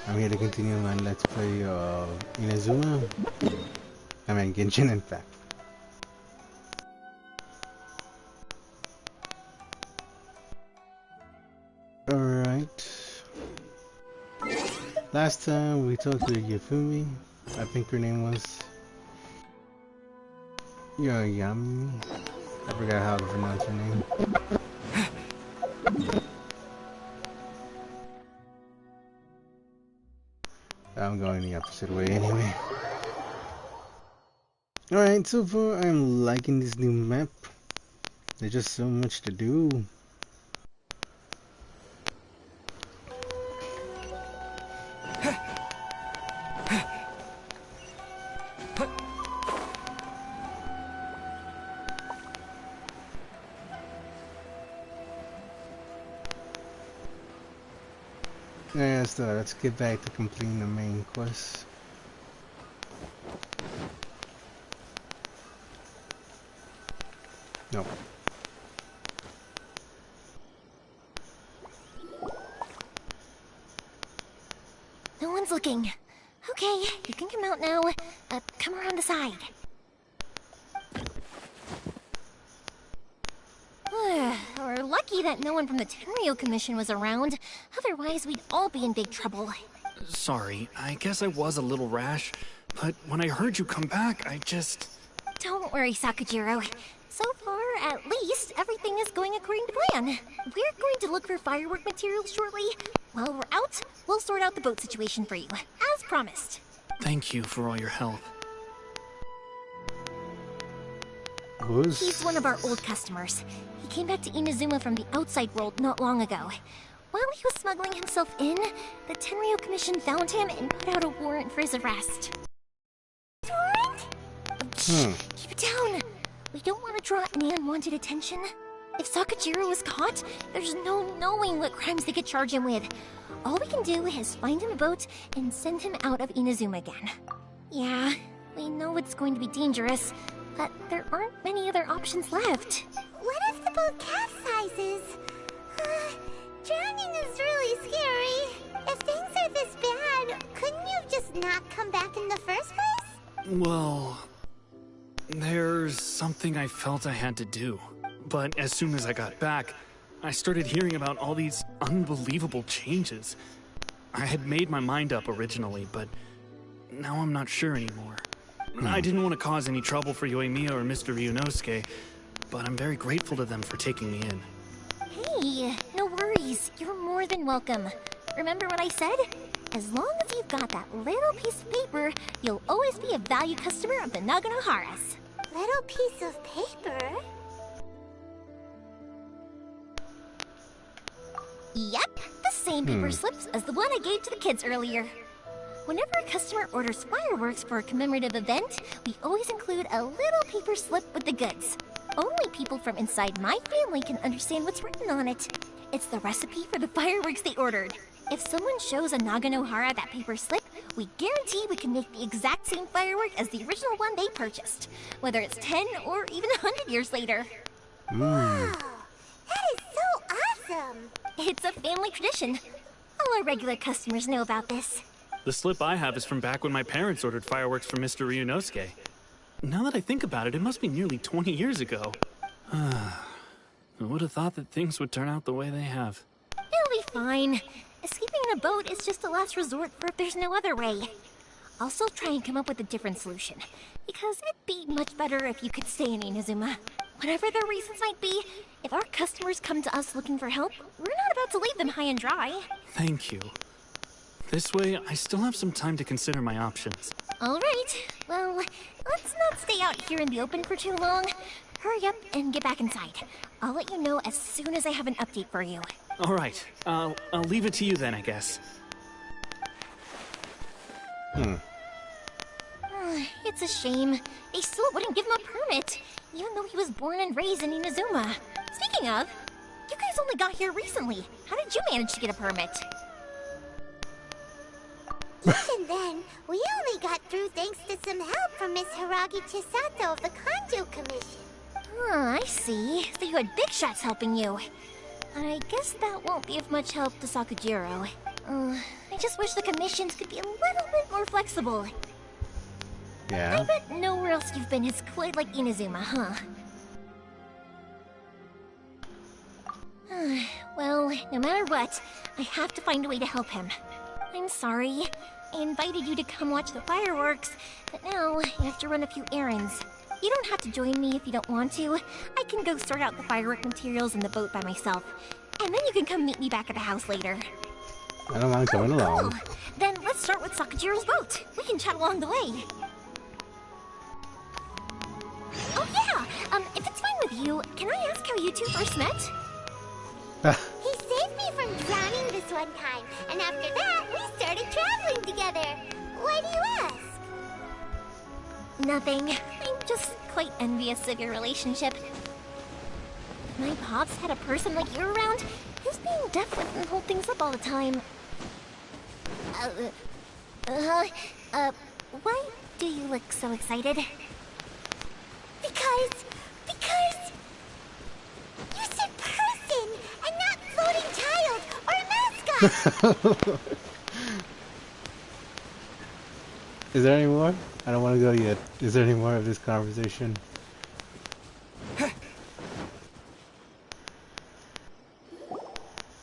I'm here to continue my Let's Play Inazuma. I mean Genshin, in fact. Alright. Last time we talked to Yafumi. I think her name was Yoyami. I forgot how to pronounce her name. I'm going the opposite way anyway. Alright, so far I'm liking this new map. There's just so much to do. Yeah, so let's get back to completing the main quest. No. No one's looking. Okay, you can come out now. Come around the side. We're lucky that no one from the Tenryo Commission was around. Otherwise, we'd all be in big trouble. Sorry, I guess I was a little rash, but when I heard you come back, I just... Don't worry, Sakujiro. So far, at least, everything is going according to plan. We're going to look for firework materials shortly. While we're out, we'll sort out the boat situation for you, as promised. Thank you for all your help. He's one of our old customers. He came back to Inazuma from the outside world not long ago. While he was smuggling himself in, the Tenryo Commission found him and put out a warrant for his arrest. Warrant? Keep it down. We don't want to draw any unwanted attention. If Sakujiro was caught, there's no knowing what crimes they could charge him with. All we can do is find him a boat and send him out of Inazuma again. Yeah, we know it's going to be dangerous, but there aren't many other options left. What if the boat capsizes? Drowning is really scary. If things are this bad, couldn't you just not come back in the first place? Well... there's something I felt I had to do. But as soon as I got back, I started hearing about all these unbelievable changes. I had made my mind up originally, but now I'm not sure anymore. I didn't want to cause any trouble for Yoimiya or Mr. Ryunosuke, but I'm very grateful to them for taking me in. Hey, no worries. You're more than welcome. Remember what I said? As long as you've got that little piece of paper, you'll always be a valued customer of the Naganoharas. Little piece of paper? Yep, the same paper slips as the one I gave to the kids earlier. Whenever a customer orders fireworks for a commemorative event, we always include a little paper slip with the goods. Only people from inside my family can understand what's written on it. It's the recipe for the fireworks they ordered. If someone shows a Naganohara that paper slip, we guarantee we can make the exact same firework as the original one they purchased, whether it's 10 or even 100 years later. Wow, that is so awesome! It's a family tradition. All our regular customers know about this. The slip I have is from back when my parents ordered fireworks for Mr. Ryunosuke. Now that I think about it, it must be nearly 20 years ago. I would have thought that things would turn out the way they have. It'll be fine. Escaping in a boat is just a last resort for if there's no other way. I'll still try and come up with a different solution, because it'd be much better if you could stay in Inazuma. Whatever the reasons might be, if our customers come to us looking for help, we're not about to leave them high and dry. Thank you. This way, I still have some time to consider my options. All right. Well, let's not stay out here in the open for too long. Hurry up and get back inside. I'll let you know as soon as I have an update for you. All right. I'll leave it to you then, I guess. It's a shame. They still wouldn't give him a permit, even though he was born and raised in Inazuma. Speaking of, you guys only got here recently. How did you manage to get a permit? Even then, we only got through thanks to some help from Miss Hiragi Chisato of the Kanjo Commission. Oh, I see. So you had big shots helping you. I guess that won't be of much help to Sakujiro. I just wish the commissions could be a little bit more flexible. Yeah. I bet nowhere else you've been is quite like Inazuma, huh? Well, no matter what, I have to find a way to help him. I'm sorry. I invited you to come watch the fireworks, but now you have to run a few errands. You don't have to join me if you don't want to. I can go sort out the firework materials in the boat by myself. And then you can come meet me back at the house later. I don't mind coming along. Cool. Then let's start with Sakajiro's boat. We can chat along the way. Oh yeah! If it's fine with you, can I ask how you two first met? He saved me from drowning this one time, and after that, we started traveling together. Why do you ask? Nothing. I'm just quite envious of your relationship. If my pops had a person like you around, his being deaf wouldn't hold things up all the time. Why do you look so excited? Because you said person and not floating child or mascot. Is there any more? I don't want to go yet. Is there any more of this conversation?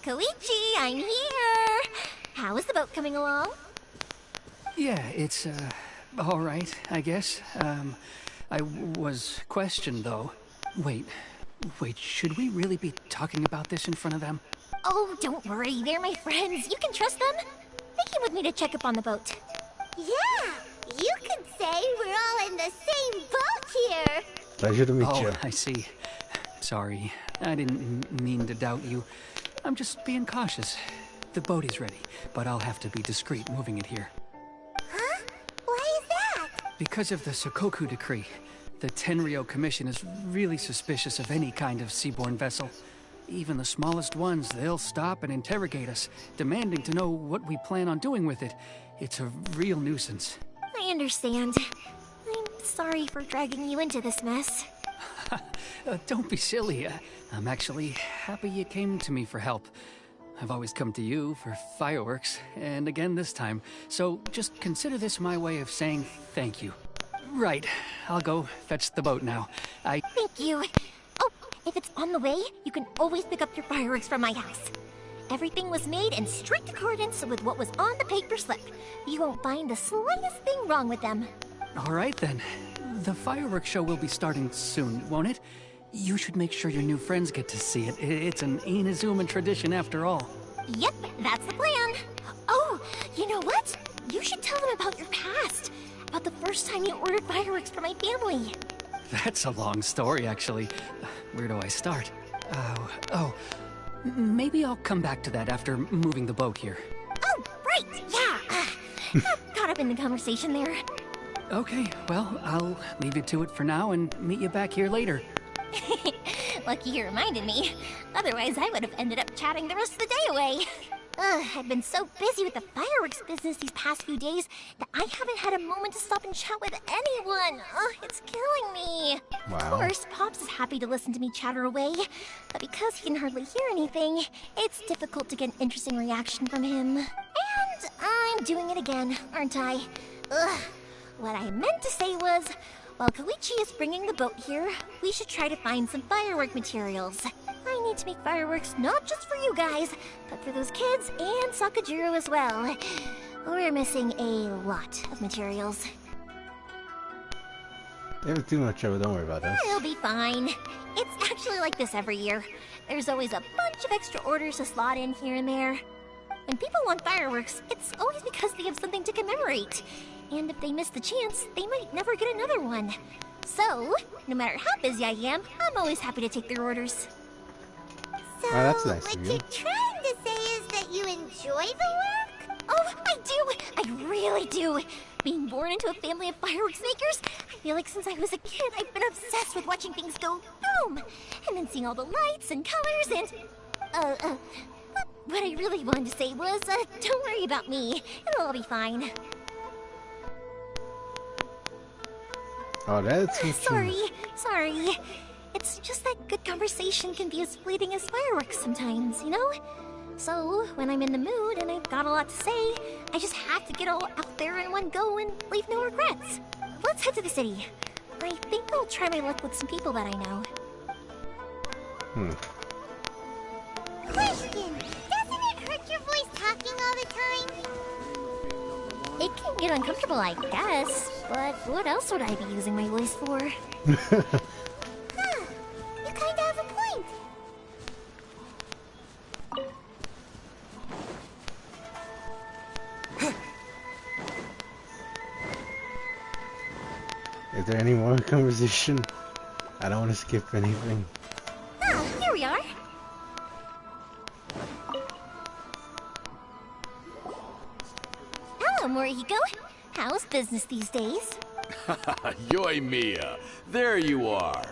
Koichi, I'm here! How is the boat coming along? Yeah, it's, all right, I guess. I was questioned, though. Wait, should we really be talking about this in front of them? Oh, don't worry, they're my friends. You can trust them. They came with me to check up on the boat. Yeah, you could say we're all in the same boat here. Pleasure to meet you. Oh, I see. Sorry, I didn't mean to doubt you. I'm just being cautious. The boat is ready, but I'll have to be discreet moving it here. Huh? Why is that? Because of the Sokoku decree, the Tenryou Commission is really suspicious of any kind of seaborne vessel. Even the smallest ones, they'll stop and interrogate us, demanding to know what we plan on doing with it. It's a real nuisance. I understand. I'm sorry for dragging you into this mess. Don't be silly. I'm actually happy you came to me for help. I've always come to you for fireworks, and again this time. So just consider this my way of saying thank you. Right, I'll go fetch the boat now. Thank you. Oh, if it's on the way, you can always pick up your fireworks from my house. Everything was made in strict accordance with what was on the paper slip. You won't find the slightest thing wrong with them. All right then. The fireworks show will be starting soon, won't it? You should make sure your new friends get to see it. It's an Inazuma tradition after all. Yep, that's the plan. Oh, you know what? You should tell them about your past. About the first time you ordered fireworks for my family. That's a long story, actually. Where do I start? Maybe I'll come back to that after moving the boat here. Oh, right, yeah. Got caught up in the conversation there. Okay, well, I'll leave you to it for now and meet you back here later. Lucky you reminded me. Otherwise, I would have ended up chatting the rest of the day away. I've been so busy with the fireworks business these past few days that I haven't had a moment to stop and chat with anyone. It's killing me. Wow. Of course, Pops is happy to listen to me chatter away, but because he can hardly hear anything, it's difficult to get an interesting reaction from him. And I'm doing it again, aren't I? What I meant to say was, while Koichi is bringing the boat here, we should try to find some firework materials. I need to make fireworks not just for you guys, but for those kids and Sakajiro as well. We're missing a lot of materials. They have too much trouble, don't worry about us. It'll be fine. It's actually like this every year. There's always a bunch of extra orders to slot in here and there. When people want fireworks, it's always because they have something to commemorate. And if they miss the chance, they might never get another one. So, no matter how busy I am, I'm always happy to take their orders. So, that's nice what of you. you're trying to say is that you enjoy the work? Oh, I do! I really do! Being born into a family of fireworks makers, I feel like since I was a kid, I've been obsessed with watching things go boom! And then seeing all the lights and colors and... What I really wanted to say was, don't worry about me. It'll all be fine. Oh, that's so true. Sorry. It's just that good conversation can be as fleeting as fireworks sometimes, you know? So, when I'm in the mood and I've got a lot to say, I just have to get all out there in one go and leave no regrets. Let's head to the city. I think I'll try my luck with some people that I know. Question! Doesn't it hurt your voice talking all the time? It can get uncomfortable, I guess, but what else would I be using my voice for? Huh. You kinda have a point. Is there any more conversation? I don't want to skip anything. Ah, here we are. Hello, Morihiko. How's business these days? Yoi Mia, there you are.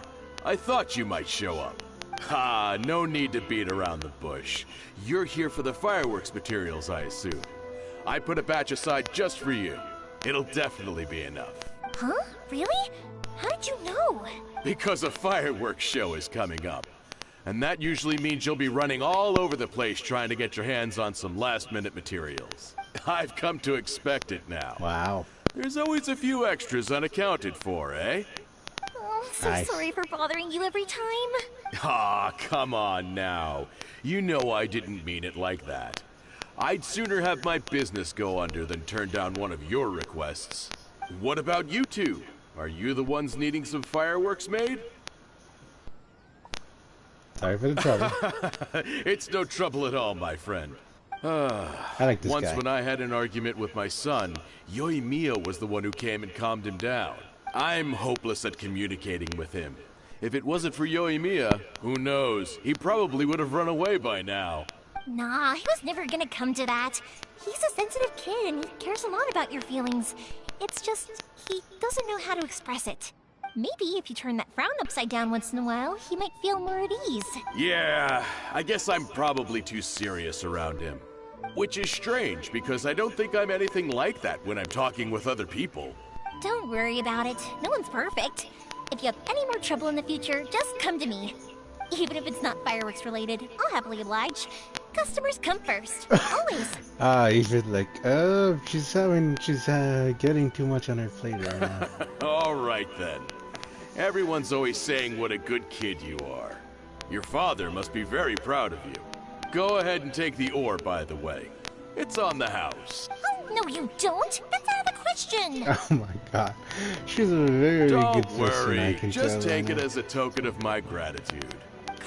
I thought you might show up. Ha, no need to beat around the bush. You're here for the fireworks materials, I assume. I put a batch aside just for you. It'll definitely be enough. Huh? Really? How did you know? Because a fireworks show is coming up. And that usually means you'll be running all over the place trying to get your hands on some last-minute materials. I've come to expect it now. Wow. There's always a few extras unaccounted for, eh? Oh, so Nice. sorry for bothering you every time. Ah, come on now. You know I didn't mean it like that. I'd sooner have my business go under than turn down one of your requests. What about you two? Are you the ones needing some fireworks made? Sorry for the trouble. It's no trouble at all, my friend. I like this Once guy. when I had an argument with my son, Yoi Mia was the one who came and calmed him down. I'm hopeless at communicating with him. If it wasn't for Yoi Mia, who knows? He probably would have run away by now. Nah, he was never gonna come to that. He's a sensitive kid and he cares a lot about your feelings. It's just, he doesn't know how to express it. Maybe if you turn that frown upside down once in a while, he might feel more at ease. Yeah, I guess I'm probably too serious around him. Which is strange, because I don't think I'm anything like that when I'm talking with other people. Don't worry about it. No one's perfect. If you have any more trouble in the future, just come to me. Even if it's not fireworks related, I'll happily oblige. Customers come first. Always. Even like, she's getting too much on her plate right now. All right then. Everyone's always saying what a good kid you are. Your father must be very proud of you. Go ahead and take the ore, by the way. It's on the house. Oh, no you don't. That's out of the question. Oh my god. She's a very Don't good person, I worry. can Just tell take right it now. as a token of my gratitude.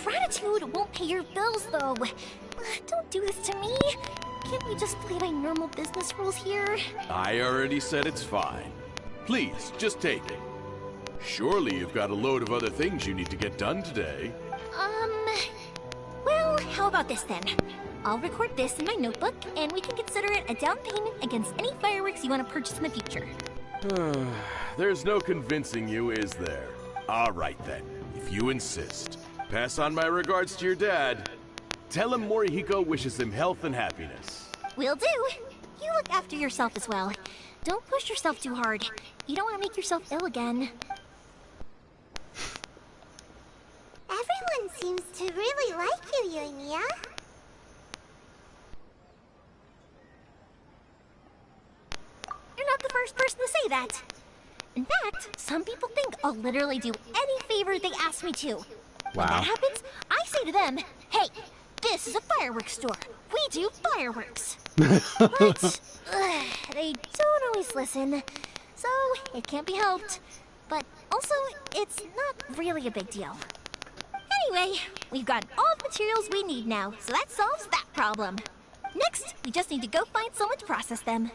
Gratitude won't pay your bills, though. Don't do this to me. Can't we just play by normal business rules here? I already said it's fine. Please, just take it. Surely you've got a load of other things you need to get done today. Well, how about this then? I'll record this in my notebook, and we can consider it a down payment against any fireworks you want to purchase in the future. There's no convincing you, is there? All right then, if you insist. Pass on my regards to your dad. Tell him Morihiko wishes him health and happiness. Will do. You look after yourself as well. Don't push yourself too hard. You don't want to make yourself ill again. Everyone seems to really like you, Yoi Mia. You're not the first person to say that. In fact, some people think I'll literally do any favor they ask me to. When Wow. that happens, I say to them, hey, this is a fireworks store. We do fireworks. But they don't always listen, so it can't be helped. But also, it's not really a big deal. Anyway, we've got all the materials we need now, so that solves that problem. Next, we just need to go find someone to process them.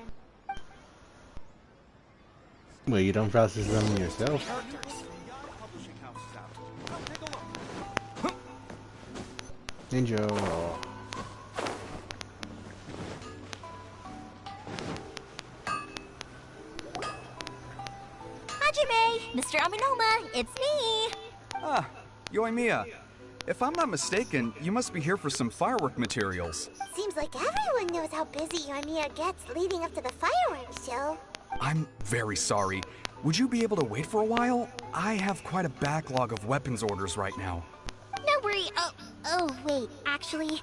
Well, you don't process them yourself. Ninja. Hajime, Mr. Aminoma, it's me. Ah, Yoi Mia. If I'm not mistaken, you must be here for some firework materials. Seems like everyone knows how busy Yoi Mia gets leading up to the fireworks show. I'm very sorry. Would you be able to wait for a while? I have quite a backlog of weapons orders right now. No worry. Oh, wait. Actually,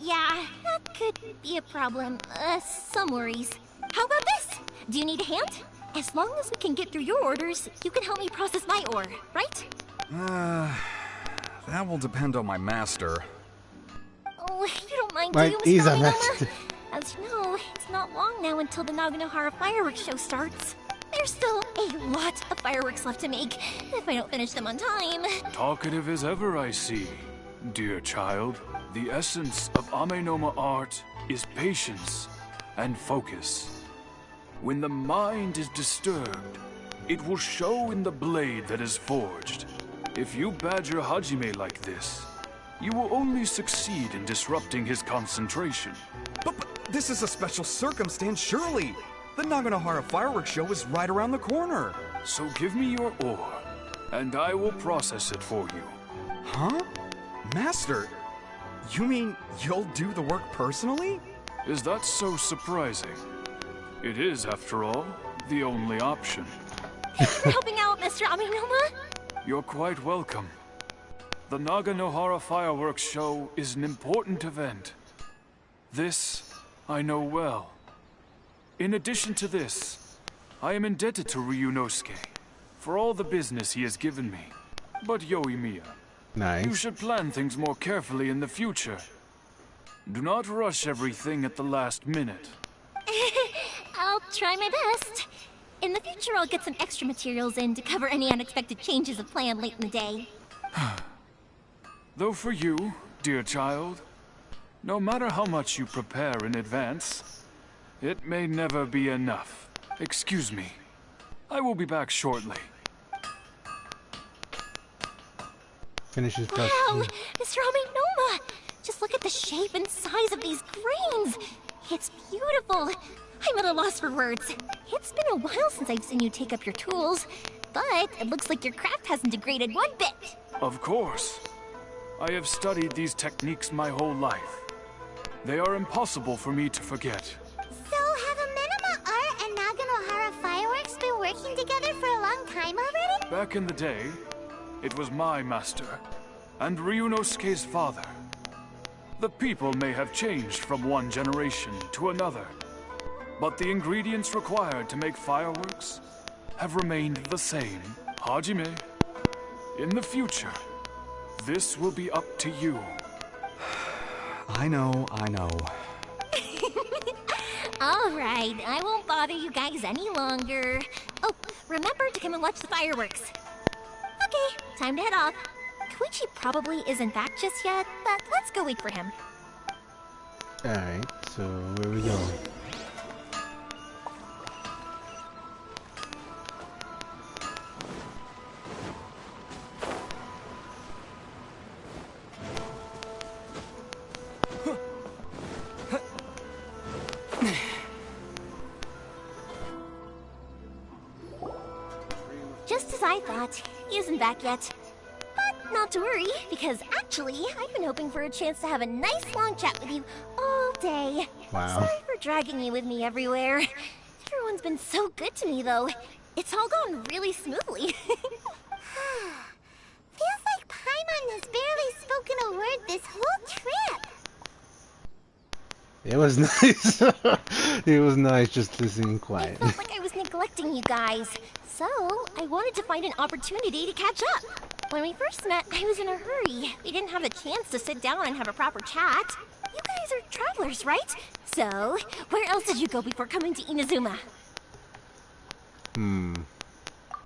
Yeah, that could be a problem. Some worries. How about this? Do you need a hand? As long as we can get through your orders, you can help me process my ore, right? That will depend on my master. Oh, you don't mind, Right, do you, he's Mr. a master. Aminoma? As you know, it's not long now until the Naganohara fireworks show starts. There's still a lot of fireworks left to make, if I don't finish them on time. Talkative as ever, I see. Dear child, the essence of Amenoma art is patience and focus. When the mind is disturbed, it will show in the blade that is forged. If you badger Hajime like this, you will only succeed in disrupting his concentration. But this is a special circumstance, surely. The Naganohara fireworks show is right around the corner. So give me your ore, and I will process it for you. Huh? Master, you mean you'll do the work personally? Is that so surprising? It is, after all, the only option. Thanks for helping out, Mr. Aminoma. You're quite welcome. The Naganohara fireworks show is an important event. This, I know well. In addition to this, I am indebted to Ryunosuke for all the business he has given me. But Yoimiya, Nice. you should plan things more carefully in the future. Do not rush everything at the last minute. I'll try my best. In the future, I'll get some extra materials in to cover any unexpected changes of plan late in the day. Though for you, dear child, no matter how much you prepare in advance, it may never be enough. Excuse me. I will be back shortly. Finishes Wow, processing. Mr. Aminoma! Just look at the shape and size of these grains! It's beautiful! I'm at a loss for words. It's been a while since I've seen you take up your tools, but it looks like your craft hasn't degraded one bit. Of course. I have studied these techniques my whole life. They are impossible for me to forget. So, have Amenoma Art and Naganohara Fireworks been working together for a long time already? Back in the day, it was my master, and Ryunosuke's father. The people may have changed from one generation to another, but the ingredients required to make fireworks have remained the same. Hajime, in the future, this will be up to you. I know. Alright, I won't bother you guys any longer. Oh, remember to come and watch the fireworks. Okay, time to head off. Koichi probably isn't back just yet, but let's go wait for him. Alright, so where are we going? Just as I thought, he isn't back yet. But not to worry, because actually, I've been hoping for a chance to have a nice long chat with you all day. Wow. Sorry for dragging you with me everywhere. Everyone's been so good to me, though. It's all gone really smoothly. Feels like Paimon has barely spoken a word this whole trip. It was nice. It was nice just listening I quiet. felt like I was neglecting you guys. So, I wanted to find an opportunity to catch up. When we first met, I was in a hurry. We didn't have a chance to sit down and have a proper chat. You guys are travelers, right? So, where else did you go before coming to Inazuma?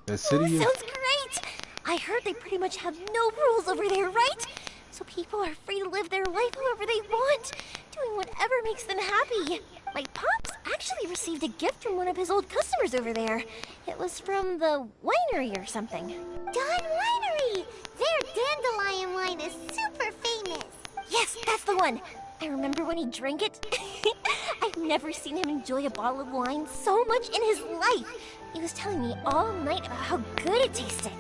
The city Sounds great! I heard they pretty much have no rules over there, right? So people are free to live their life however they want, doing whatever makes them happy. My pops actually received a gift from one of his old customers over there. It was from the winery or something. Dawn Winery! Their dandelion wine is super famous. Yes, that's the one! I remember when he drank it. I've never seen him enjoy a bottle of wine so much in his life. He was telling me all night about how good it tasted.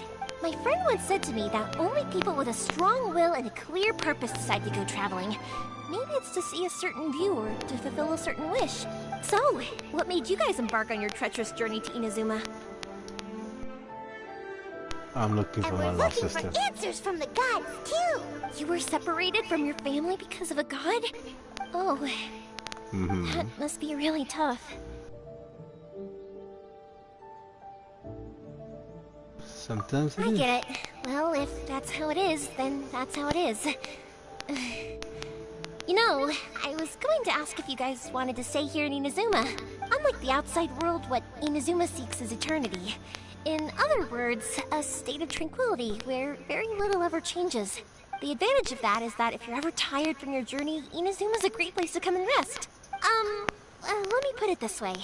My friend once said to me that only people with a strong will and a clear purpose decide to go traveling. Maybe it's to see a certain view or to fulfill a certain wish. So, what made you guys embark on your treacherous journey to Inazuma? I'm looking for And my we're lost looking sister. for answers from the gods, too. You were separated from your family because of a god? Oh, that must be really tough. Sometimes it I is. get it. Well, if that's how it is, then that's how it is. You know, I was going to ask if you guys wanted to stay here in Inazuma. Unlike the outside world, what Inazuma seeks is eternity. In other words, a state of tranquility where very little ever changes. The advantage of that is that if you're ever tired from your journey, Inazuma's a great place to come and rest. Let me put it this way.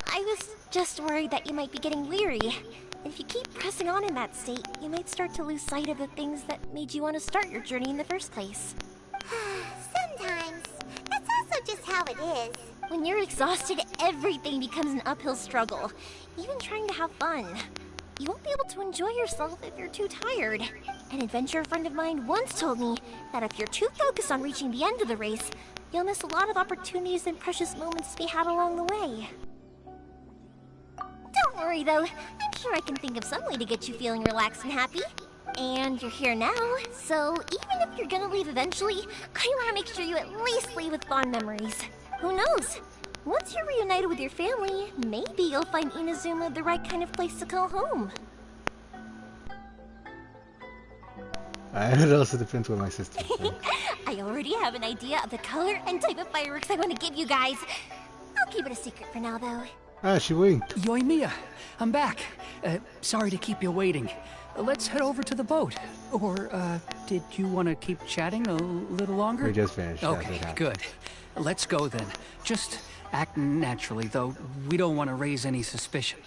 I was just worried that you might be getting weary. If you keep pressing on in that state, you might start to lose sight of the things that made you want to start your journey in the first place. Sometimes. That's also just how it is. When you're exhausted, everything becomes an uphill struggle, even trying to have fun. You won't be able to enjoy yourself if you're too tired. An adventurer friend of mine once told me that if you're too focused on reaching the end of the race, you'll miss a lot of opportunities and precious moments to be had along the way. Don't worry though, I'm sure I can think of some way to get you feeling relaxed and happy. And you're here now, so even if you're gonna leave eventually, I want to make sure you at least leave with fond memories. Who knows? Once you're reunited with your family, maybe you'll find Inazuma the right kind of place to call home. It also depends what my sister thinks. I already have an idea of the color and type of fireworks I want to give you guys. I'll keep it a secret for now, though. Ah, she winked. Yoimiya, I'm back. Sorry to keep you waiting. Let's head over to the boat. Or, did you want to keep chatting a little longer? We just finished. Okay, good. Let's go then. Just act naturally, though. We don't want to raise any suspicion.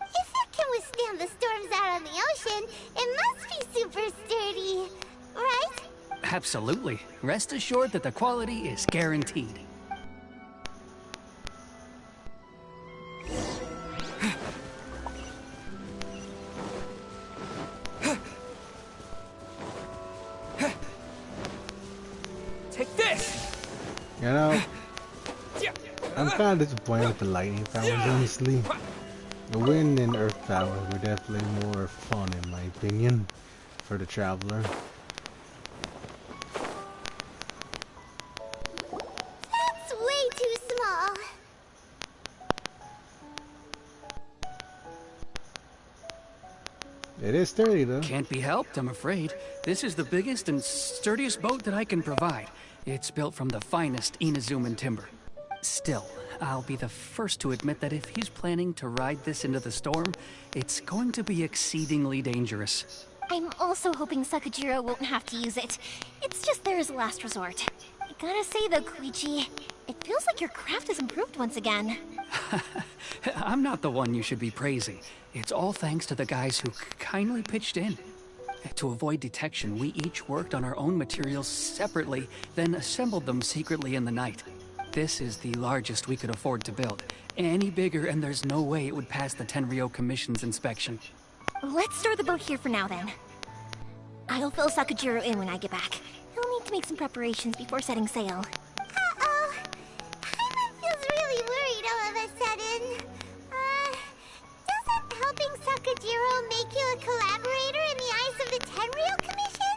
If it can withstand the storms out on the ocean, it must be super sturdy, right? Absolutely. Rest assured that the quality is guaranteed. Take this! You know, I'm kind of disappointed with the lightning powers, honestly. The wind and earth powers were definitely more fun, in my opinion, for the traveler. That's way too small. It is sturdy, though. Can't be helped, I'm afraid. This is the biggest and sturdiest boat that I can provide. It's built from the finest Inazuman timber. Still, I'll be the first to admit that if he's planning to ride this into the storm, it's going to be exceedingly dangerous. I'm also hoping Sakajiro won't have to use it. It's just there as a last resort. I gotta say though, Koichi, it feels like your craft has improved once again. I'm not the one you should be praising. It's all thanks to the guys who kindly pitched in. To avoid detection, we each worked on our own materials separately, then assembled them secretly in the night. This is the largest we could afford to build. Any bigger and there's no way it would pass the Tenryou Commission's inspection. Let's store the boat here for now then. I'll fill Sakajiro in when I get back. He'll need to make some preparations before setting sail. Uh-oh. Paimon feels really worried all of a sudden. Doesn't helping Sakajiro make you a collaborator in the eyes of the Tenryou Commission?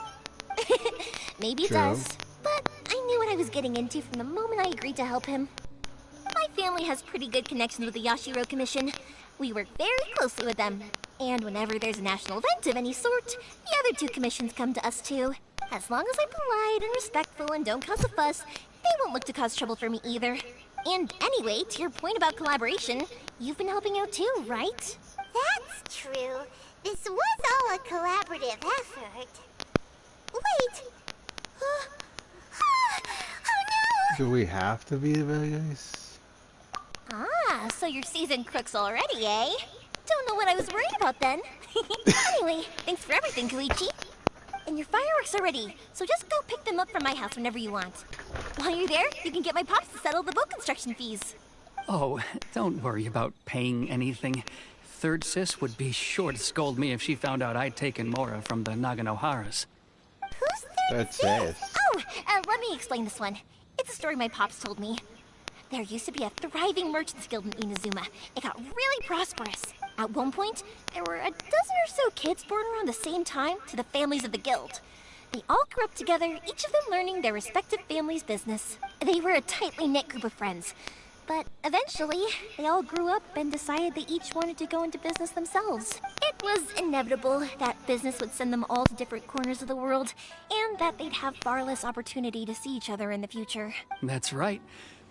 Maybe it True. does, but I knew what I was getting into from the moment I agreed to help him. My family has pretty good connections with the Yashiro Commission. We work very closely with them, and whenever there's a national event of any sort, the other two commissions come to us too. As long as I'm polite and respectful and don't cause a fuss, they won't look to cause trouble for me either. And anyway, to your point about collaboration, you've been helping out too, right? That's true. This was all a collaborative effort. Wait! Oh no! Do we have to be the bad guys? Ah, so you're seasoned crooks already, eh? Don't know what I was worried about then. Anyway, thanks for everything, Koichi. And your fireworks are ready, so just go pick them up from my house whenever you want. While you're there, you can get my pops to settle the boat construction fees. Oh, don't worry about paying anything. Third Sis would be sure to scold me if she found out I'd taken Mora from the Naganoharas. Who's That's it. Oh, let me explain this one. It's a story my pops told me. There used to be a thriving merchants guild in Inazuma. It got really prosperous. At one point, there were a dozen or so kids born around the same time to the families of the guild. They all grew up together, each of them learning their respective family's business. They were a tightly knit group of friends. But eventually, they all grew up and decided they each wanted to go into business themselves. It was inevitable that business would send them all to different corners of the world, and that they'd have far less opportunity to see each other in the future. That's right.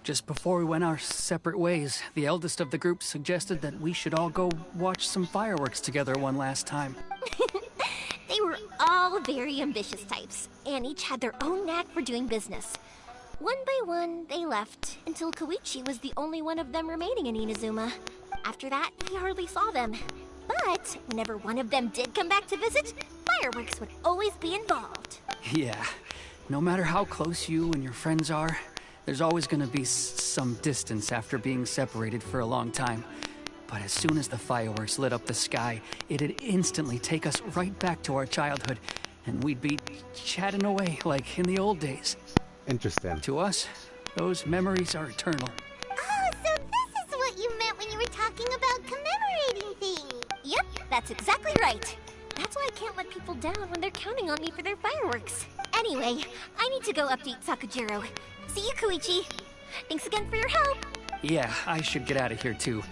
Just before we went our separate ways, the eldest of the group suggested that we should all go watch some fireworks together one last time. They were all very ambitious types, and each had their own knack for doing business. One by one, they left, until Koichi was the only one of them remaining in Inazuma. After that, he hardly saw them. But whenever one of them did come back to visit, fireworks would always be involved. Yeah, no matter how close you and your friends are, there's always gonna be some distance after being separated for a long time. But as soon as the fireworks lit up the sky, it'd instantly take us right back to our childhood, and we'd be chatting away like in the old days. Interesting. To us, those memories are eternal. Oh, so this is what you meant when you were talking about commemorating things. Yep, that's exactly right. That's why I can't let people down when they're counting on me for their fireworks. Anyway, I need to go update Sakujiro. See you, Koichi. Thanks again for your help. Yeah, I should get out of here too.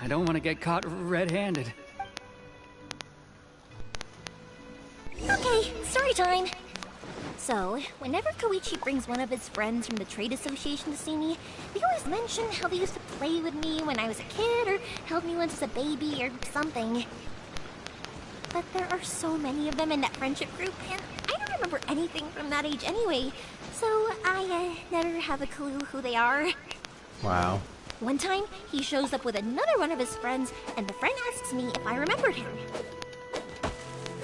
I don't want to get caught red-handed. Okay, story time. So, whenever Koichi brings one of his friends from the trade association to see me, they always mention how they used to play with me when I was a kid, or held me once as a baby, or something. But there are so many of them in that friendship group, and I don't remember anything from that age anyway, so I never have a clue who they are. Wow. One time, he shows up with another one of his friends, and the friend asks me if I remembered him.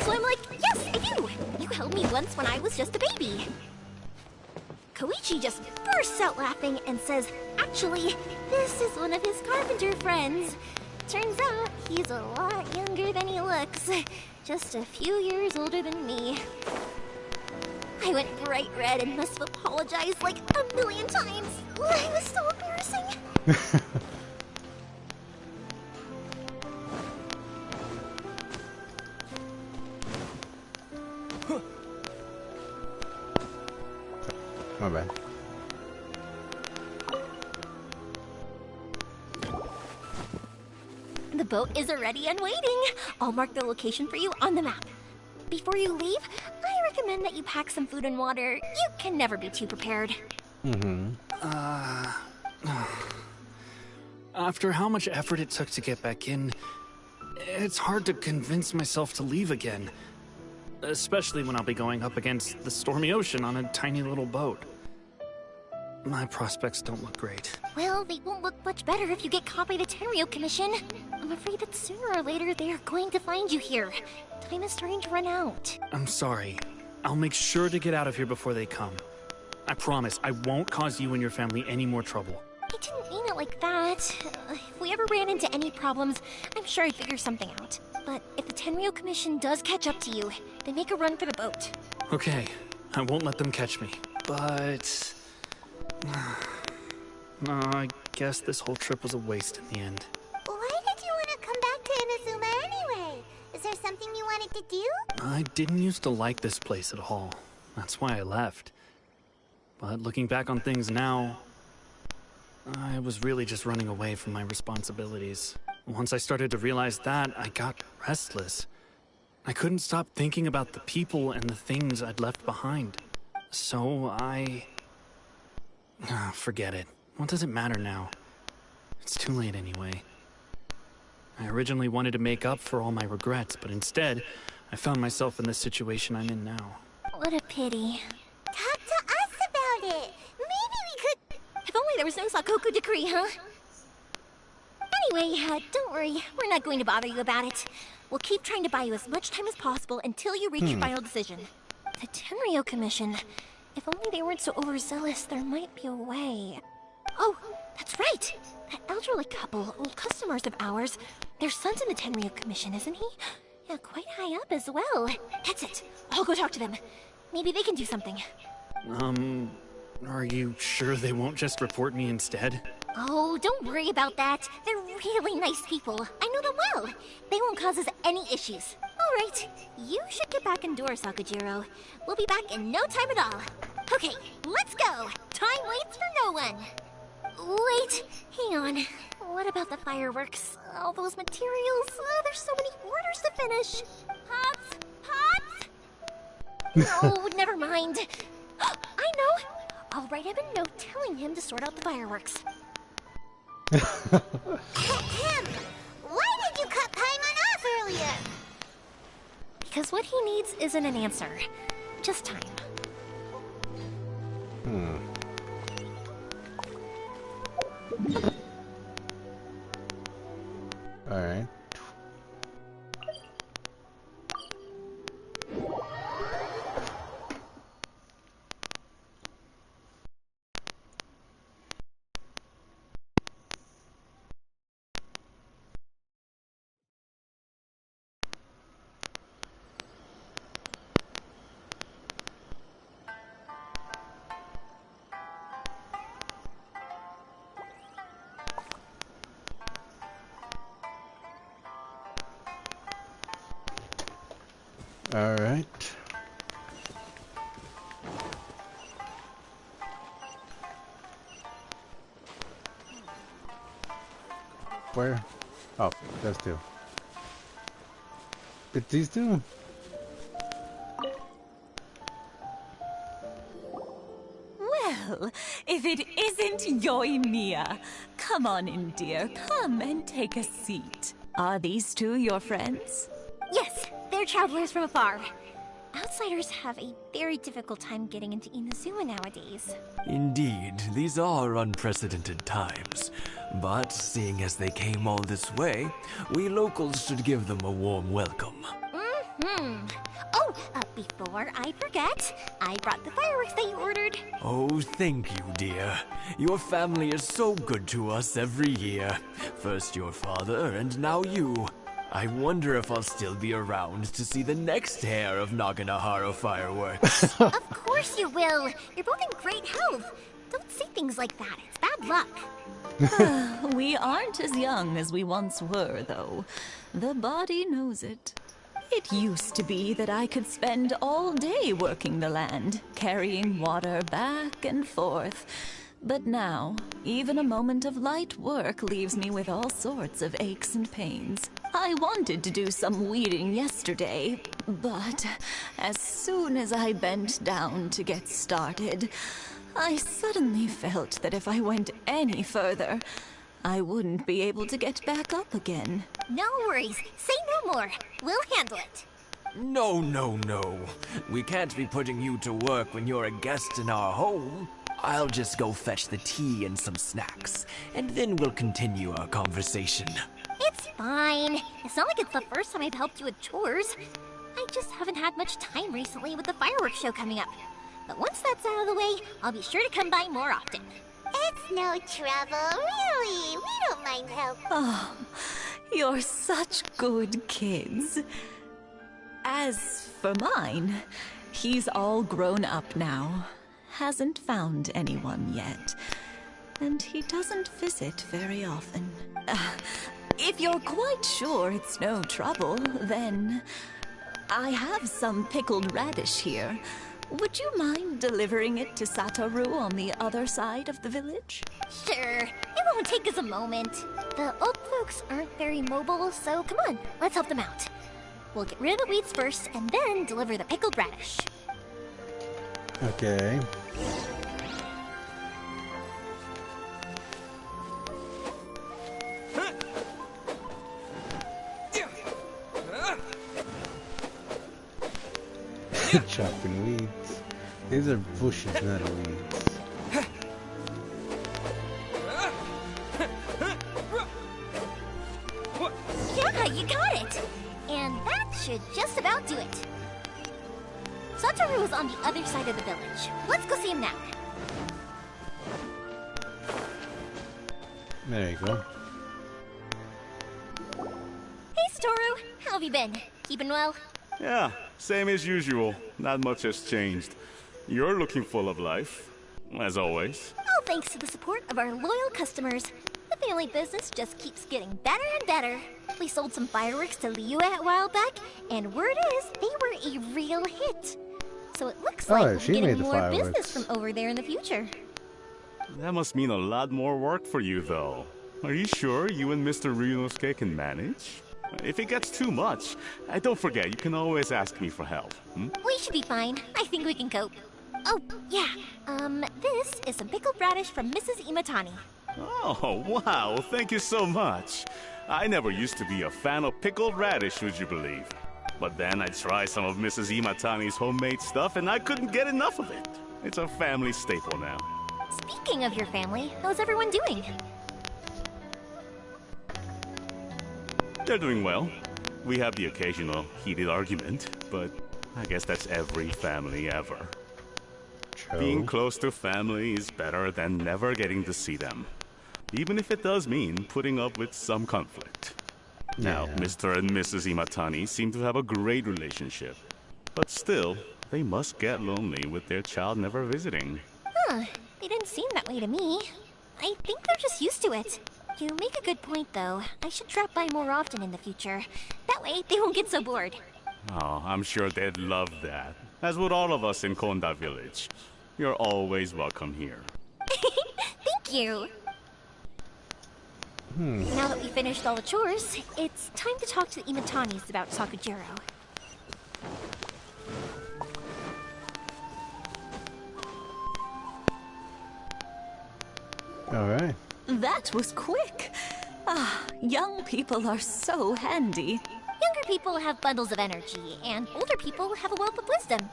So I'm like, yes, I do! You held me once when I was just a baby. Koichi just bursts out laughing and says, actually, this is one of his carpenter friends. Turns out, he's a lot younger than he looks. Just a few years older than me. I went bright red and must have apologized like a million times. It was so embarrassing. My bad. The boat is ready and waiting. I'll mark the location for you on the map. Before you leave, I recommend that you pack some food and water. You can never be too prepared. After how much effort it took to get back in, it's hard to convince myself to leave again. Especially when I'll be going up against the stormy ocean on a tiny little boat. My prospects don't look great. Well, they won't look much better if you get caught by the Tenryo Commission. I'm afraid that sooner or later they are going to find you here. Time is starting to run out. I'm sorry. I'll make sure to get out of here before they come. I promise I won't cause you and your family any more trouble. I didn't mean it like that. If we ever ran into any problems, I'm sure I'd figure something out. But if the Tenryo Commission does catch up to you, then make a run for the boat. Okay, I won't let them catch me. But... I guess this whole trip was a waste in the end. Why did you want to come back to Inazuma anyway? Is there something you wanted to do? I didn't used to like this place at all. That's why I left. But looking back on things now, I was really just running away from my responsibilities. Once I started to realize that, I got restless. I couldn't stop thinking about the people and the things I'd left behind. So forget it. What does it matter now? It's too late anyway. I originally wanted to make up for all my regrets, but instead, I found myself in the situation I'm in now. What a pity. Talk to us about it. Maybe we could... If only there was no Sakoku decree, huh? Anyway, don't worry. We're not going to bother you about it. We'll keep trying to buy you as much time as possible until you reach your final decision. The Tenryo Commission. If only they weren't so overzealous, there might be a way. Oh, that's right! That elderly couple, old customers of ours, their son's in the Tenryo Commission, isn't he? Yeah, quite high up as well. That's it. I'll go talk to them. Maybe they can do something. Are you sure they won't just report me instead? Oh, don't worry about that. They're really nice people. I know them well. They won't cause us any issues. All right, you should get back indoors, Sakajiro. We'll be back in no time at all. Okay, let's go. Time waits for no one. Wait, hang on. What about the fireworks? All those materials? There's so many orders to finish. Pops? Pops? No, never mind. I know. I'll write him a note telling him to sort out the fireworks. Why did you cut Paimon off earlier? Because what he needs isn't an answer, just time. Alright. Alright. Where? Oh, those two. It's these two? Well, if it isn't Yoimiya. Come on in, dear. Come and take a seat. Are these two your friends? Yes, they're travelers from afar. Outsiders have a very difficult time getting into Inazuma nowadays. Indeed, these are unprecedented times. But seeing as they came all this way, we locals should give them a warm welcome. Oh, before I forget, I brought the fireworks that you ordered. Oh, thank you, dear. Your family is so good to us every year. First your father, and now you. I wonder if I'll still be around to see the next hair of Naganohara fireworks. Of course you will. You're both in great health. Don't say things like that. It's bad luck. We aren't as young as we once were, though. The body knows it. It used to be that I could spend all day working the land, carrying water back and forth. But now, even a moment of light work leaves me with all sorts of aches and pains. I wanted to do some weeding yesterday, but as soon as I bent down to get started, I suddenly felt that if I went any further, I wouldn't be able to get back up again. No worries. Say no more. We'll handle it. No, no, no. We can't be putting you to work when you're a guest in our home. I'll just go fetch the tea and some snacks, and then we'll continue our conversation. It's fine. It's not like it's the first time I've helped you with chores. I just haven't had much time recently with the fireworks show coming up. But once that's out of the way, I'll be sure to come by more often. It's no trouble, really. We don't mind help. Oh, you're such good kids. As for mine, he's all grown up now. Hasn't found anyone yet. And he doesn't visit very often. If you're quite sure it's no trouble, then I have some pickled radish here. Would you mind delivering it to Satoru on the other side of the village? Sure. It won't take us a moment. The old folks aren't very mobile, so come on, let's help them out. We'll get rid of the weeds first, and then deliver the pickled radish. Okay. Chopping weeds. These are bushes, not weeds. Yeah, you got it! And that should just about do it. Satoru is on the other side of the village. Let's go see him now. There you go. Hey, Satoru! How have you been? Keeping well? Yeah, same as usual. Not much has changed. You're looking full of life, as always. Oh, thanks to the support of our loyal customers, the family business just keeps getting better and better. We sold some fireworks to Liyue a while back, and word is they were a real hit. So it looks like we'll be getting more business from over there in the future. That must mean a lot more work for you, though. Are you sure you and Mr. Ryunosuke can manage? If it gets too much, don't forget, you can always ask me for help. We should be fine. I think we can cope. Oh, yeah. This is some pickled radish from Mrs. Imatani. Oh, wow. Thank you so much. I never used to be a fan of pickled radish, would you believe? But then I tried some of Mrs. Imatani's homemade stuff, and I couldn't get enough of it. It's a family staple now. Speaking of your family, how's everyone doing? They're doing well. We have the occasional heated argument, but I guess that's every family ever. True. Being close to family is better than never getting to see them, even if it does mean putting up with some conflict. Now, Mr. and Mrs. Imatani seem to have a great relationship, but still, they must get lonely with their child never visiting. Huh, they didn't seem that way to me. I think they're just used to it. You make a good point, though. I should drop by more often in the future. That way, they won't get so bored. Oh, I'm sure they'd love that, as would all of us in Konda Village. You're always welcome here. Thank you. Now that we finished all the chores, it's time to talk to the Imatanis about Sakujiro. Alright. That was quick. Ah, young people are so handy. Younger people have bundles of energy, and older people have a wealth of wisdom.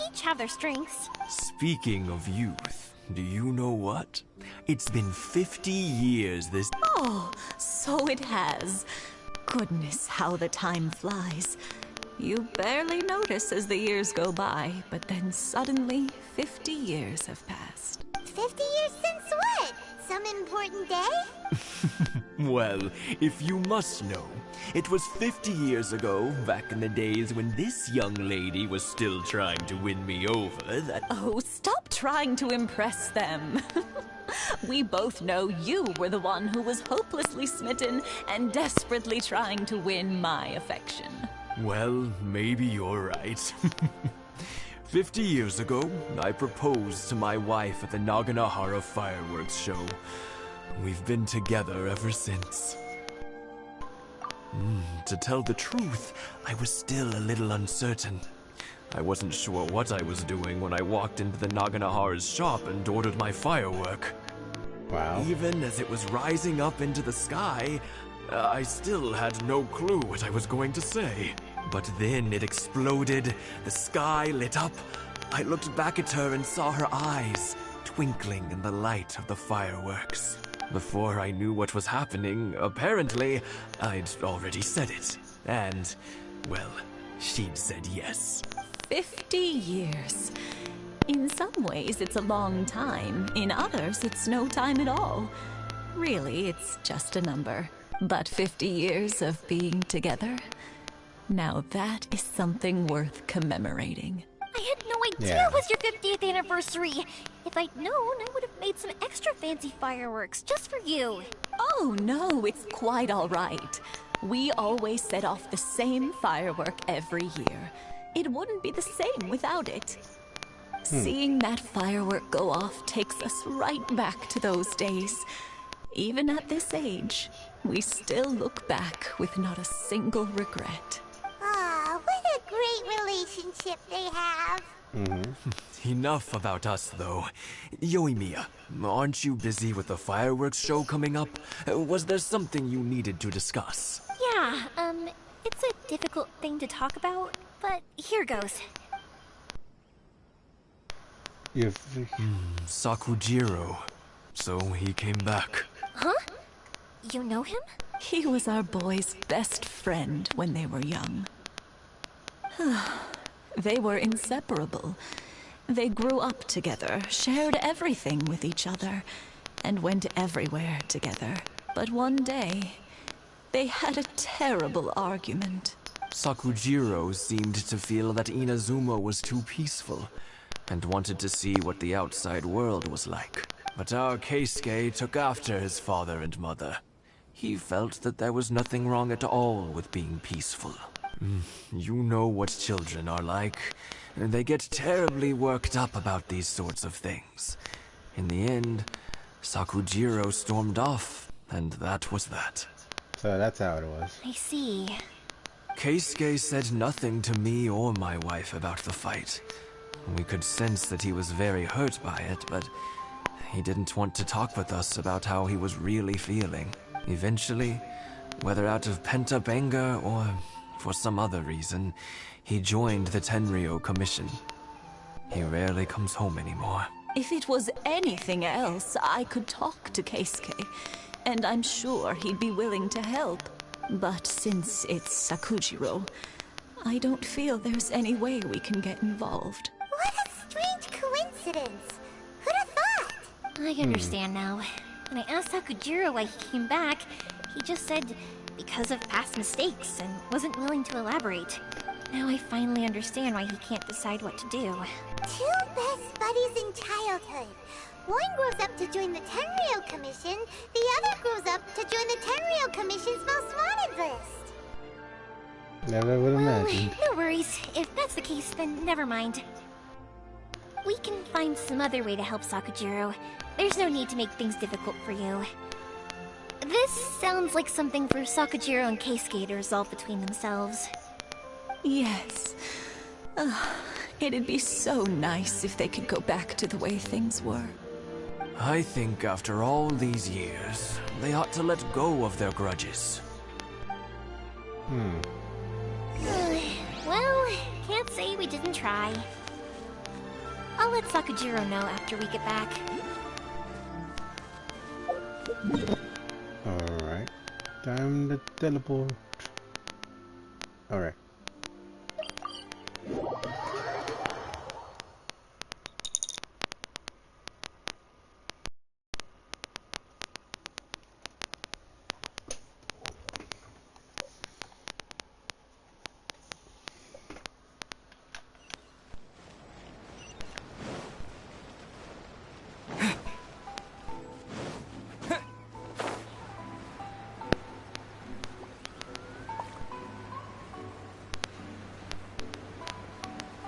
Each have their strengths. Speaking of youth, do you know what? It's been 50 years this... Oh, so it has. Goodness, how the time flies. You barely notice as the years go by, but then suddenly 50 years have passed. 50 years since what? Some important day? Well, if you must know, it was 50 years ago, back in the days when this young lady was still trying to win me over, that... Oh, stop trying to impress them. We both know you were the one who was hopelessly smitten and desperately trying to win my affection. Well, maybe you're right. 50 years ago, I proposed to my wife at the Naganahara fireworks show. We've been together ever since. To tell the truth, I was still a little uncertain. I wasn't sure what I was doing when I walked into the Naganahara's shop and ordered my firework. Wow. Even as it was rising up into the sky, I still had no clue what I was going to say. But then it exploded, the sky lit up. I looked back at her and saw her eyes twinkling in the light of the fireworks. Before I knew what was happening, apparently, I'd already said it. And, well, she'd said yes. 50 years. In some ways, it's a long time. In others, it's no time at all. Really, it's just a number. But 50 years of being together? Now that is something worth commemorating. I had no idea it was your 50th anniversary. If I'd known, I would have made some extra fancy fireworks just for you. Oh no, it's quite all right. We always set off the same firework every year. It wouldn't be the same without it. Seeing that firework go off takes us right back to those days. Even at this age, we still look back with not a single regret. Ah, what a great relationship they have. Enough about us, though. Yoimiya, aren't you busy with the fireworks show coming up? Was there something you needed to discuss? Yeah, it's a difficult thing to talk about, but here goes. Sakujiro. So he came back. Huh? You know him? He was our boy's best friend when they were young. They were inseparable. They grew up together, shared everything with each other, and went everywhere together. But one day, they had a terrible argument. Sakujiro seemed to feel that Inazuma was too peaceful, and wanted to see what the outside world was like. But our Keisuke took after his father and mother. He felt that there was nothing wrong at all with being peaceful. You know what children are like. They get terribly worked up about these sorts of things. In the end, Sakujiro stormed off, and that was that. So that's how it was. I see. Keisuke said nothing to me or my wife about the fight. We could sense that he was very hurt by it, but he didn't want to talk with us about how he was really feeling. Eventually, whether out of pent-up anger or for some other reason, he joined the Tenryou Commission. He rarely comes home anymore. If it was anything else, I could talk to Keisuke, and I'm sure he'd be willing to help. But since it's Sakujiro, I don't feel there's any way we can get involved. What a strange coincidence. Who'd have thought? I understand now. When I asked Sakujiro why he came back, he just said because of past mistakes and wasn't willing to elaborate. Now I finally understand why he can't decide what to do. Two best buddies in childhood. One grows up to join the Tenryou Commission, the other grows up to join the Tenryou Commission's most wanted list. Never would imagine. No worries. If that's the case, then never mind. We can find some other way to help Sakujiro. There's no need to make things difficult for you. This sounds like something for Sakujiro and Keisuke to resolve between themselves. Yes. It'd be so nice if they could go back to the way things were. I think after all these years, they ought to let go of their grudges. Well, can't say we didn't try. I'll let Sakujiro know after we get back. Alright. Time to teleport. Alright.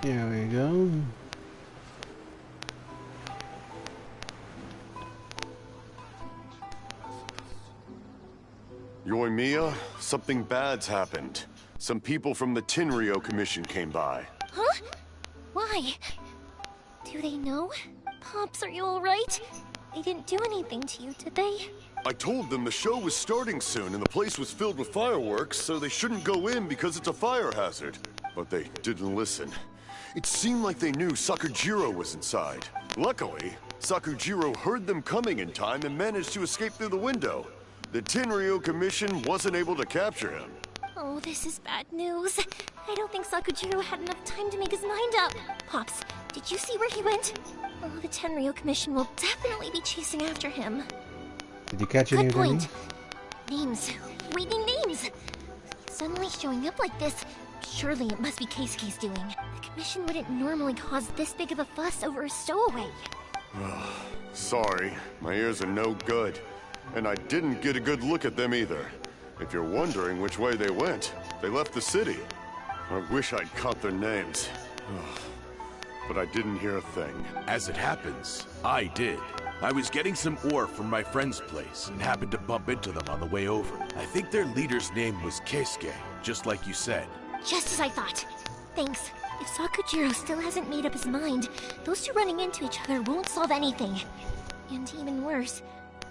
Here we go. Yoimiya, something bad's happened. Some people from the Tenryou Commission came by. Huh? Why? Do they know? Pops, are you alright? They didn't do anything to you, did they? I told them the show was starting soon and the place was filled with fireworks, so they shouldn't go in because it's a fire hazard. But they didn't listen. It seemed like they knew Sakujiro was inside. Luckily, Sakujiro heard them coming in time and managed to escape through the window. The Tenryou Commission wasn't able to capture him. Oh, this is bad news. I don't think Sakujiro had enough time to make his mind up. Pops, did you see where he went? Oh, the Tenryou Commission will definitely be chasing after him. Did you catch any of them? Good point. Names. Reading names. Suddenly showing up like this. Surely it must be Keisuke's doing. The Commission wouldn't normally cause this big of a fuss over a stowaway. Sorry, my ears are no good. And I didn't get a good look at them either. If you're wondering which way they went, they left the city. I wish I'd caught their names. But I didn't hear a thing. As it happens, I did. I was getting some ore from my friend's place and happened to bump into them on the way over. I think their leader's name was Keisuke, just like you said. Just as I thought. Thanks. If Sakujiro still hasn't made up his mind, those two running into each other won't solve anything. And even worse,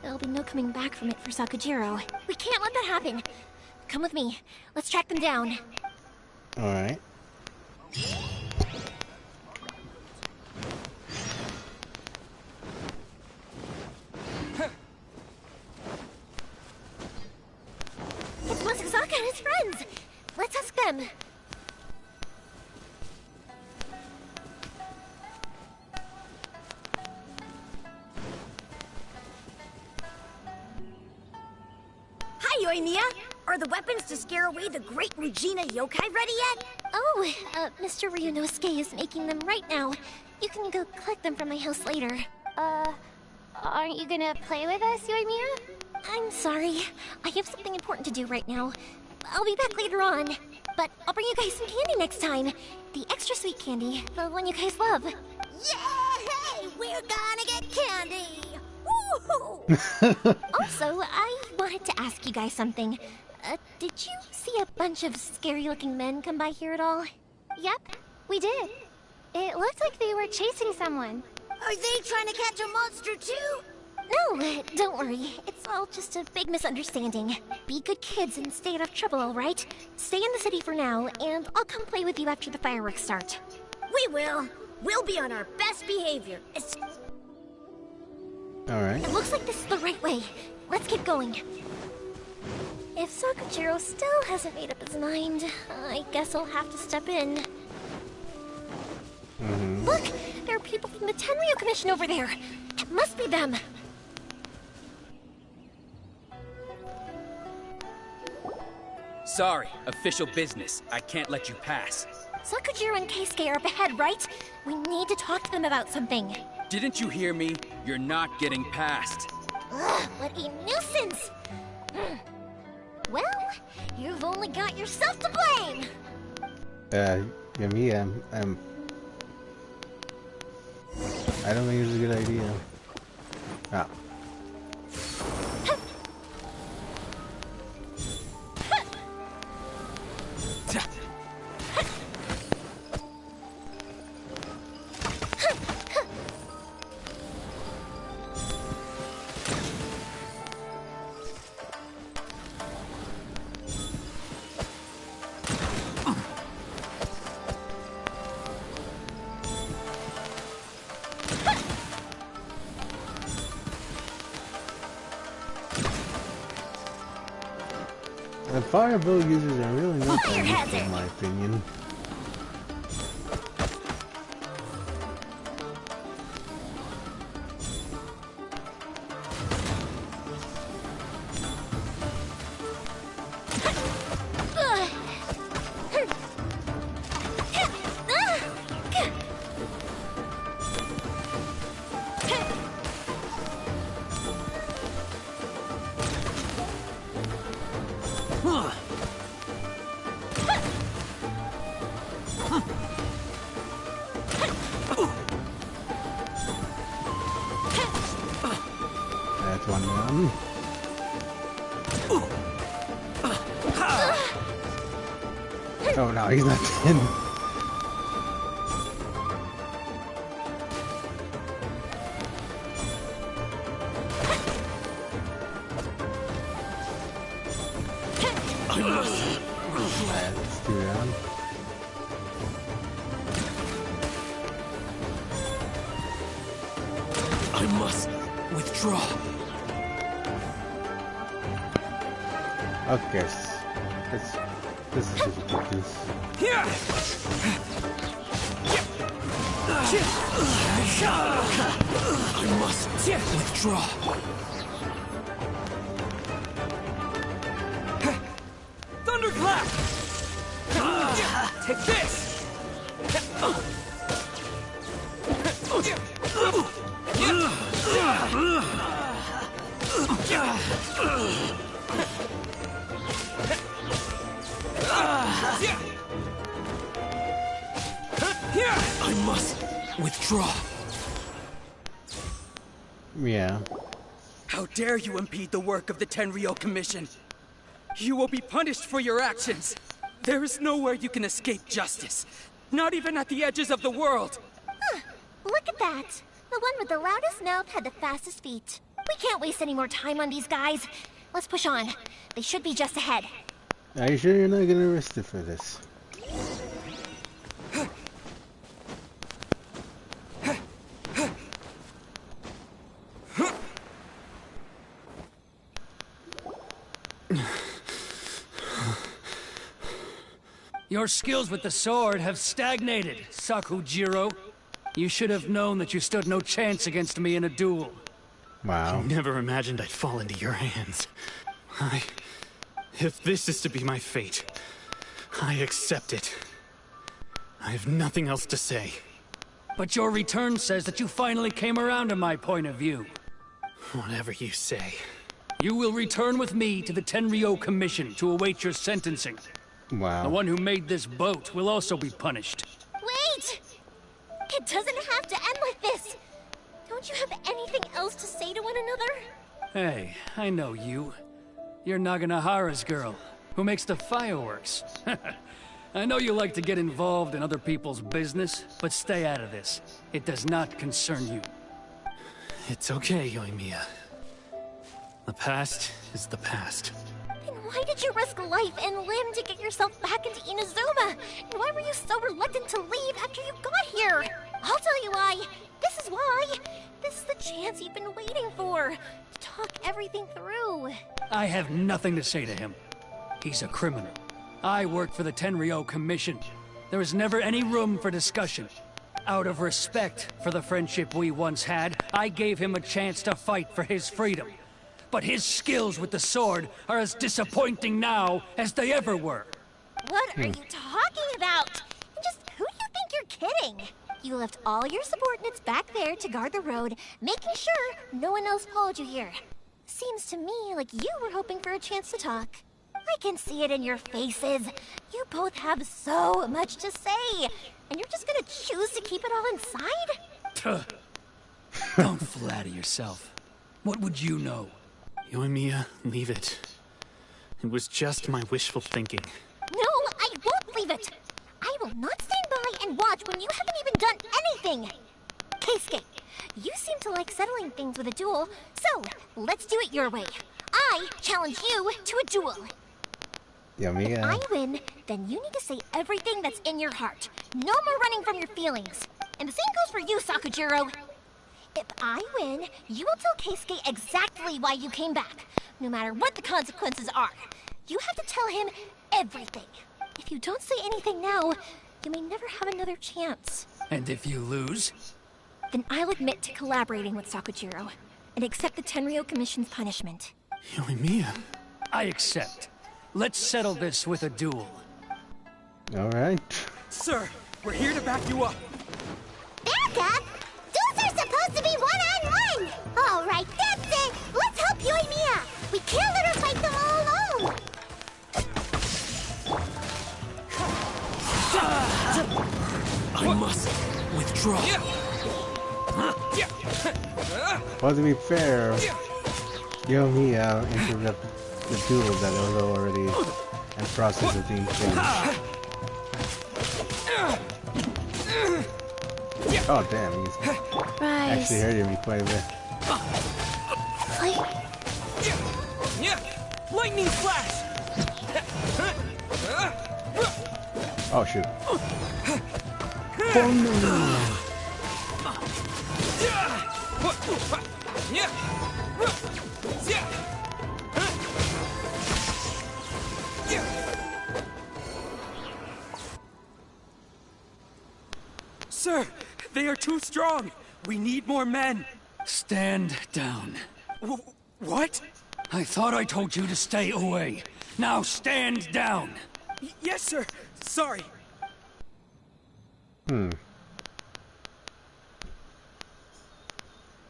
there'll be no coming back from it for Sakujiro. We can't let that happen. Come with me. Let's track them down. Alright. It's Masazaka and his friends. Let's ask them. Hi, Yoimiya! Are the weapons to scare away the great Regina yokai ready yet? Oh, Mr. Ryunosuke is making them right now. You can go collect them from my house later. Aren't you gonna play with us, Yoimiya? I'm sorry. I have something important to do right now. I'll be back later on. But I'll bring you guys some candy next time. The extra sweet candy, the one you guys love. Yay! We're gonna get candy! Woohoo! Also, I wanted to ask you guys something. Did you see a bunch of scary-looking men come by here at all? Yep, we did. It looked like they were chasing someone. Are they trying to catch a monster too? No, don't worry. It's all just a big misunderstanding. Be good kids and stay out of trouble, alright? Stay in the city for now, and I'll come play with you after the fireworks start. We will. We'll be on our best behavior. Alright. It looks like this is the right way. Let's keep going. If Sakujiro still hasn't made up his mind, I guess I'll have to step in. Look! There are people from the Tenryo Commission over there! It must be them! Sorry, official business. I can't let you pass. Sakujiro and Keisuke are up ahead, right? We need to talk to them about something. Didn't you hear me? You're not getting past. Ugh, what a nuisance! Well, you've only got yourself to blame! Yeah, me, I don't think it's a good idea. Ah. The fireball users are really not that useful, in my opinion. That's one down. Oh no, he's not dead. Let's do that. I must withdraw. Okay, this is ridiculous. I must withdraw. Thunderclap! Take this! I must withdraw. Yeah. How dare you impede the work of the Tenryo Commission? You will be punished for your actions. There is nowhere you can escape justice. Not even at the edges of the world. Huh, look at that. The one with the loudest mouth had the fastest feet. We can't waste any more time on these guys. Let's push on. They should be just ahead. Are you sure you're not gonna risk it for this? Your skills with the sword have stagnated, Sakujiro. You should have known that you stood no chance against me in a duel. Wow. I never imagined I'd fall into your hands. If this is to be my fate, I accept it. I have nothing else to say. But your return says that you finally came around to my point of view. Whatever you say. You will return with me to the Tenryo Commission to await your sentencing. Wow. The one who made this boat will also be punished. Wait! It doesn't have to end like this! Don't you have anything else to say to one another? Hey, I know you. You're Naganohara's girl, who makes the fireworks. I know you like to get involved in other people's business, but stay out of this. It does not concern you. It's okay, Yoimiya. The past is the past. Then why did you risk life and limb to get yourself back into Inazuma? And why were you so reluctant to leave after you got here? I'll tell you why. This is why. This is the chance you've been waiting for. To talk everything through. I have nothing to say to him. He's a criminal. I work for the Tenryo Commission. There is never any room for discussion. Out of respect for the friendship we once had, I gave him a chance to fight for his freedom. But his skills with the sword are as disappointing now as they ever were. What are you talking about? And just who do you think you're kidding? You left all your subordinates back there to guard the road, making sure no one else followed you here. Seems to me like you were hoping for a chance to talk. I can see it in your faces. You both have so much to say, and you're just gonna choose to keep it all inside? Don't flatter yourself. What would you know? Yoimiya, leave it. It was just my wishful thinking. No, I won't leave it. I will not stand by and watch when you haven't even done anything. Keisuke, you seem to like settling things with a duel, so let's do it your way. I challenge you to a duel. Yoimiya. If I win, then you need to say everything that's in your heart. No more running from your feelings. And the same goes for you, Sakujiro. If I win, you will tell Keisuke exactly why you came back, no matter what the consequences are. You have to tell him everything. If you don't say anything now, you may never have another chance. And if you lose? Then I'll admit to collaborating with Sakujiro and accept the Tenryo Commission's punishment. Yoimiya. I accept. Let's settle this with a duel. Alright. Sir, we're here to back you up. Back up? Duels are supposed to be one-on-one! Alright, that's it! Let's help Yoimiya! We can't let her fight them all alone! I must withdraw. Well, to be fair, Yoimiya interrupted the duel that was already in process of being finished. Oh damn, he's actually hurting me quite a bit. Lightning flash! Oh shoot. Oh no. Sir, they are too strong. We need more men. Stand down. What? I thought I told you to stay away. Now stand down. Yes, sir. Sorry.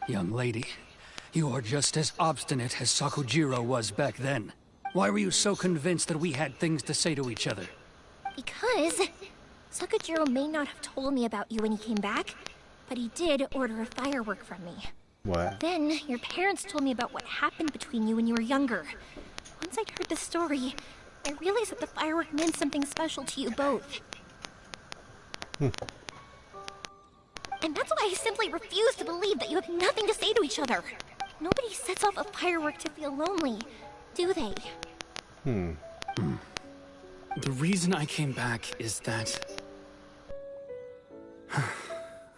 Young lady, you are just as obstinate as Sakujiro was back then. Why were you so convinced that we had things to say to each other? Because Sakujiro may not have told me about you when he came back, but he did order a firework from me. What? Then your parents told me about what happened between you when you were younger. Once I'd heard the story, I realized that the firework meant something special to you both. And that's why I simply refuse to believe that you have nothing to say to each other. Nobody sets off a firework to feel lonely, do they? The reason I came back is that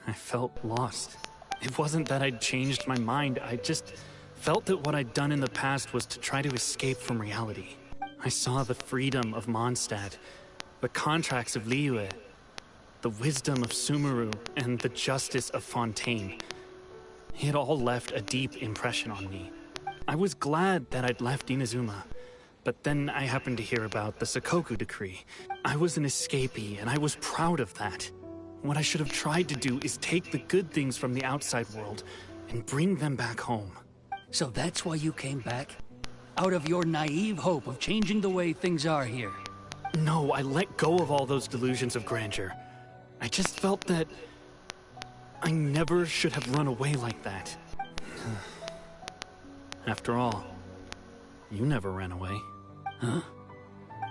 I felt lost. It wasn't that I'd changed my mind, I just felt that what I'd done in the past was to try to escape from reality. I saw the freedom of Mondstadt, the contracts of Liyue, the wisdom of Sumeru, and the justice of Fontaine. It all left a deep impression on me. I was glad that I'd left Inazuma, but then I happened to hear about the Sakoku decree. I was an escapee, and I was proud of that. What I should have tried to do is take the good things from the outside world and bring them back home. So that's why you came back? Out of your naive hope of changing the way things are here? No, I let go of all those delusions of grandeur. I just felt that I never should have run away like that. After all, you never ran away. Huh?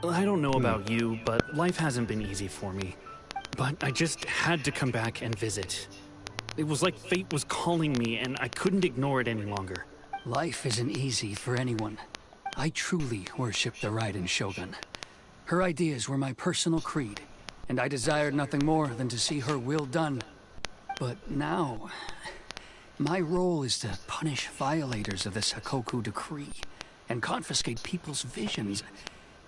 I don't know about you, but life hasn't been easy for me. But I just had to come back and visit. It was like fate was calling me, and I couldn't ignore it any longer. Life isn't easy for anyone. I truly worship the Raiden Shogun. Her ideas were my personal creed, and I desired nothing more than to see her will done. But now, my role is to punish violators of this Hakoku decree, and confiscate people's visions.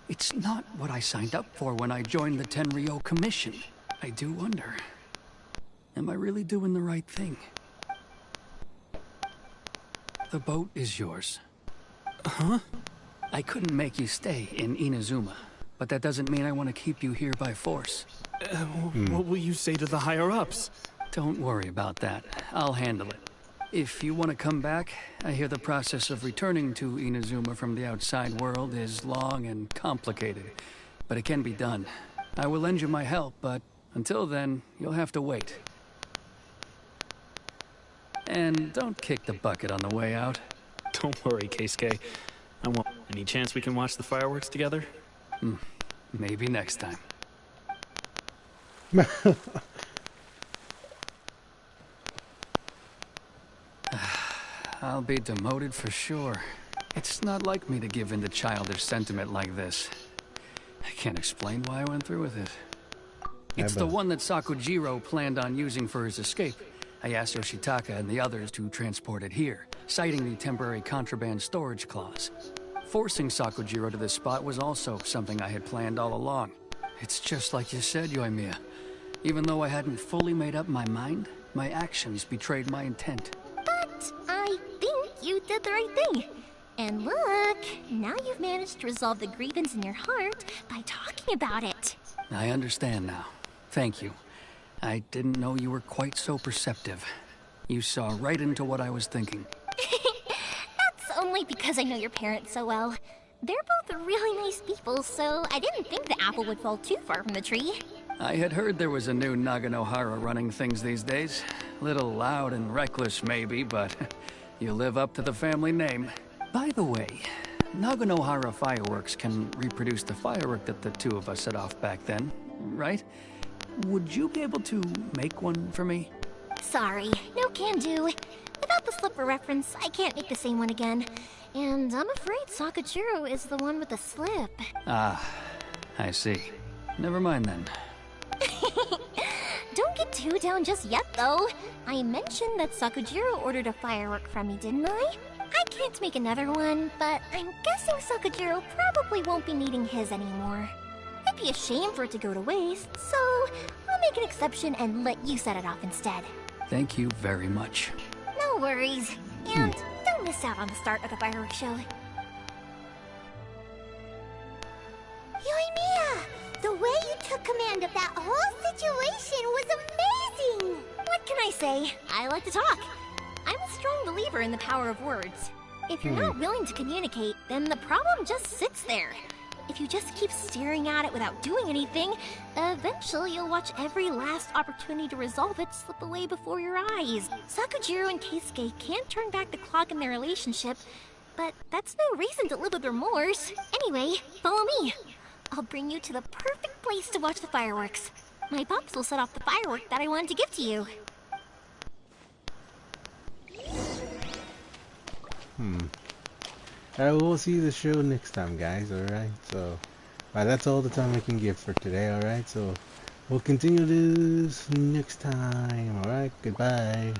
It's not what I signed up for when I joined the Tenryo Commission. I do wonder, am I really doing the right thing? The boat is yours. Huh? I couldn't make you stay in Inazuma, but that doesn't mean I want to keep you here by force. What will you say to the higher-ups? Don't worry about that. I'll handle it. If you want to come back, I hear the process of returning to Inazuma from the outside world is long and complicated, but it can be done. I will lend you my help, but until then, you'll have to wait. And don't kick the bucket on the way out. Don't worry, Keisuke. I won't. Any chance we can watch the fireworks together? Maybe next time. I'll be demoted for sure. It's not like me to give in to childish sentiment like this. I can't explain why I went through with it. It's the one that Sakujiro planned on using for his escape. I asked Yoshitaka and the others to transport it here, citing the temporary contraband storage clause. Forcing Sakujiro to this spot was also something I had planned all along. It's just like you said, Yoimiya. Even though I hadn't fully made up my mind, my actions betrayed my intent. But I think you did the right thing. And look, now you've managed to resolve the grievance in your heart by talking about it. I understand now. Thank you. I didn't know you were quite so perceptive. You saw right into what I was thinking. That's only because I know your parents so well. They're both really nice people, so I didn't think the apple would fall too far from the tree. I had heard there was a new Naganohara running things these days. Little loud and reckless maybe, but you live up to the family name. By the way, Naganohara fireworks can reproduce the firework that the two of us set off back then, right? Would you be able to make one for me? Sorry, no can do. Without the slipper reference, I can't make the same one again. And I'm afraid Sakujiro is the one with the slip. Ah, I see. Never mind then. Don't get too down just yet, though. I mentioned that Sakujiro ordered a firework from me, didn't I? I can't make another one, but I'm guessing Sakujiro probably won't be needing his anymore. It'd be a shame for it to go to waste, so I'll make an exception and let you set it off instead. Thank you very much. No worries. And don't miss out on the start of the fireworks show. Yoimiya! The way you took command of that whole situation was amazing! What can I say? I like to talk. I'm a strong believer in the power of words. If you're not willing to communicate, then the problem just sits there. If you just keep staring at it without doing anything, eventually you'll watch every last opportunity to resolve it slip away before your eyes. Sakujiro and Keisuke can't turn back the clock in their relationship, but that's no reason to live with remorse. Anyway, follow me. I'll bring you to the perfect place to watch the fireworks. My pops will set off the firework that I wanted to give to you. Alright, we'll see the show next time, guys, alright? So, that's all the time I can give for today, alright? So, we'll continue this next time, alright? Goodbye.